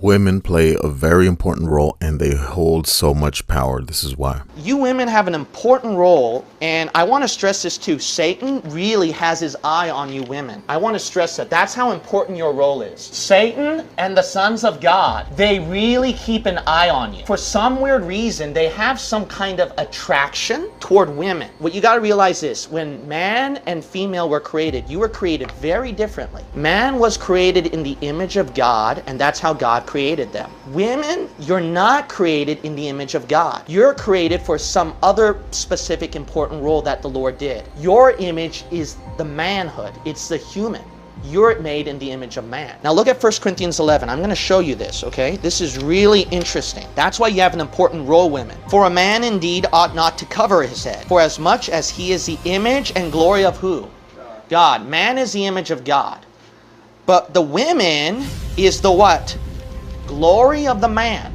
Women play a very important role and they hold so much power. This is why. You women have an important role, and I want to stress this too. Satan really has his eye on you women. I want to stress that. That's how important your role is. Satan and the sons of God, they really keep an eye on you. For some weird reason, they have some kind of attraction toward women. What you got to realize is, when man and female were created, you were created very differently. Man was created in the image of God, and that's how God created them. Women, you're not created in the image of God. You're created for some other specific important role that the Lord did. Your image is the manhood. It's the human. You're made in the image of man. Now look at 1 Corinthians 11. I'm going to show you this, okay? This is really interesting. That's why you have an important role, women. For a man indeed ought not to cover his head, for as much as he is the image and glory of who? God. Man is the image of God. But the women is the what? Glory of the man.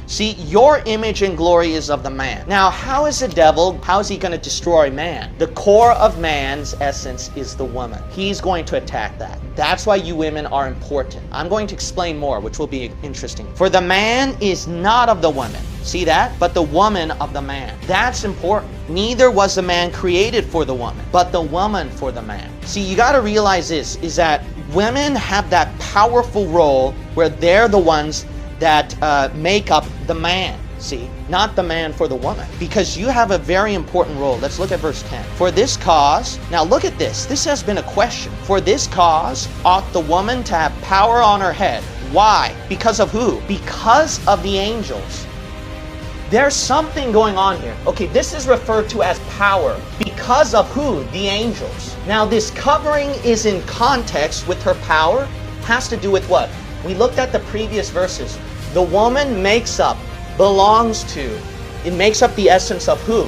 See, your image and glory is of the man. Now, how is the devil, how is he going to destroy man? The core of man's essence is the woman. He's going to attack that. That's why you women are important. I'm going to explain more, which will be interesting. For the man is not of the woman. See that? But the woman of the man. That's important. Neither was the man created for the woman, but the woman for the man. See, you got to realize this, is that women have that powerful role where they're the ones that make up the man, see, not the man for the woman, because you have a very important role. Let's look at verse 10. For this cause, now look at this. This has been a question. For this cause ought the woman to have power on her head. Why? Because of who? Because of the angels. There's something going on here. Okay, this is referred to as power. Because of who? The angels. Now this covering is in context with her power. Has to do with what? We looked at the previous verses. The woman makes up, belongs to, it makes up the essence of who?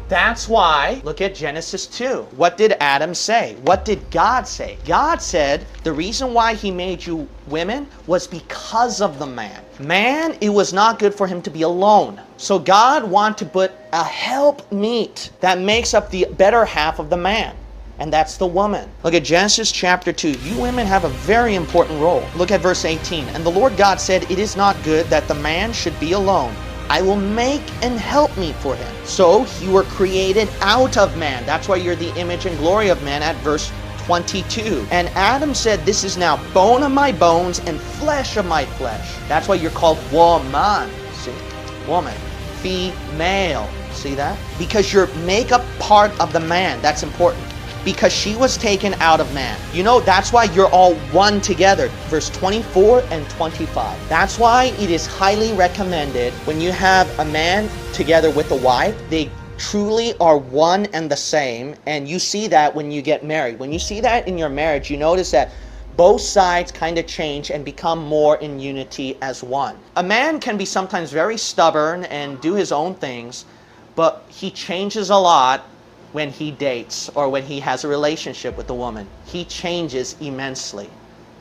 That's why, look at Genesis 2. What did Adam say? What did God say? God said the reason why he made you women was because of the man. Man, it was not good for him to be alone. So God wanted to put a helpmeet that makes up the better half of the man. And that's the woman. Look at Genesis chapter 2. You women have a very important role. Look at verse 18. And the Lord God said, it is not good that the man should be alone. I will make an helpmeet for him. So you were created out of man. That's why you're the image and glory of man at verse 22. And Adam said, this is now bone of my bones and flesh of my flesh. That's why you're called woman. See? Woman. Female. See that? Because you make up part of the man. That's important. Because she was taken out of man. You know, that's why you're all one together. Verse 24 and 25. That's why it is highly recommended when you have a man together with a wife, they truly are one and the same. And you see that when you get married. When you see that in your marriage, you notice that both sides kind of change and become more in unity as one. A man can be sometimes very stubborn and do his own things, but he changes a lot when he dates or when he has a relationship with a woman. He changes immensely.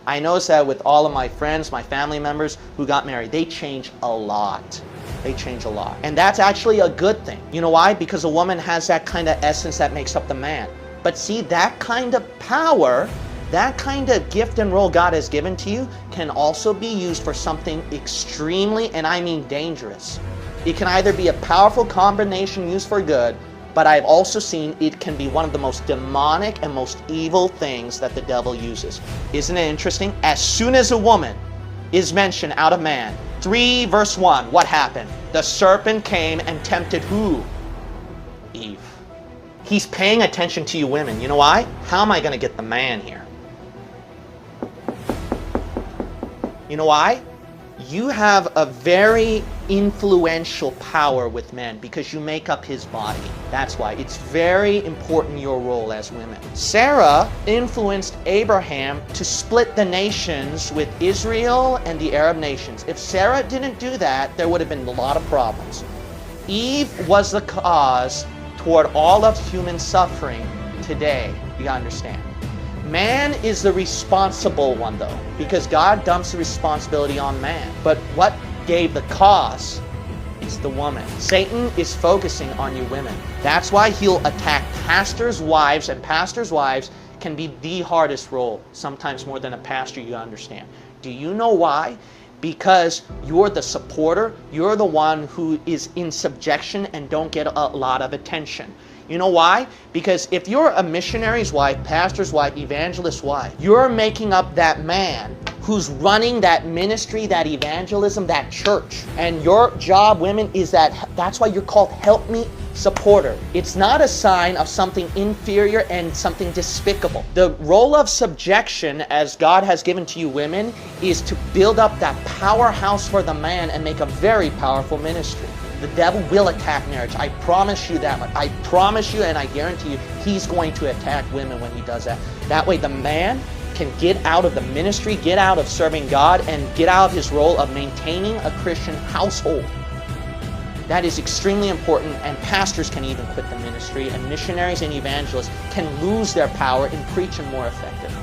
I notice that with all of my friends, my family members who got married. They change a lot. They change a lot. And that's actually a good thing. You know why? Because a woman has that kind of essence that makes up the man. But see, that kind of power, that kind of gift and role God has given to you can also be used for something extremely, and I mean dangerous. It can either be a powerful combination used for good, but I've also seen it can be one of the most demonic and most evil things that the devil uses. Isn't it interesting? As soon as a woman is mentioned out of man, 3 verse 1, what happened? The serpent came and tempted who? Eve. He's paying attention to you women. You know why? How am I going to get the man here? You know why? You have a very influential power with men because you make up his body. That's why it's very important your role as women. Sarah influenced Abraham to split the nations with Israel and the Arab nations. If Sarah didn't do that, there would have been a lot of problems. Eve was the cause toward all of human suffering today. You gotta understand. Man is the responsible one though, because God dumps the responsibility on man. But what gave the cause? It's the woman. Satan is focusing on you women. That's why he'll attack pastors' wives, and pastors' wives can be the hardest role, sometimes more than a pastor, you understand. Do you know why? Because you're the supporter, you're the one who is in subjection and don't get a lot of attention. You know why? Because if you're a missionary's wife, pastor's wife, evangelist's wife, you're making up that man who's running that ministry, that evangelism, that church. And your job, women, is that's why you're called helpmeet supporter. It's not a sign of something inferior and something despicable. The role of subjection, as God has given to you women, is to build up that powerhouse for the man and make a very powerful ministry. The devil will attack marriage. I promise you that much. I promise you, and I guarantee you, he's going to attack women when he does that. That way the man can get out of the ministry, get out of serving God, and get out of his role of maintaining a Christian household. That is extremely important, and pastors can even quit the ministry, and missionaries and evangelists can lose their power in preaching more effectively.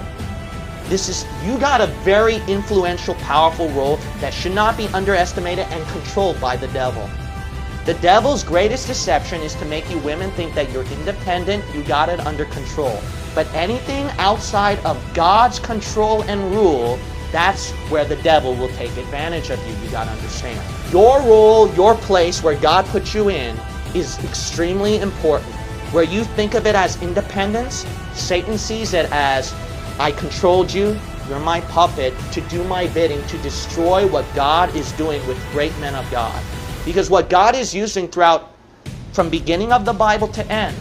You got a very influential, powerful role that should not be underestimated and controlled by the devil. The devil's greatest deception is to make you women think that you're independent, you got it under control. But anything outside of God's control and rule, that's where the devil will take advantage of you. You got to understand. Your role, your place where God put you in is extremely important. Where you think of it as independence, Satan sees it as, I controlled you, you're my puppet, to do my bidding, to destroy what God is doing with great men of God. Because what God is using from beginning of the Bible to end,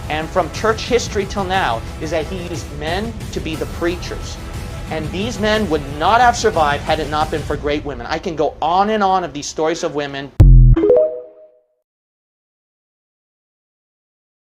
and from church history till now, is that he used men to be the preachers. And these men would not have survived had it not been for great women. I can go on and on of these stories of women,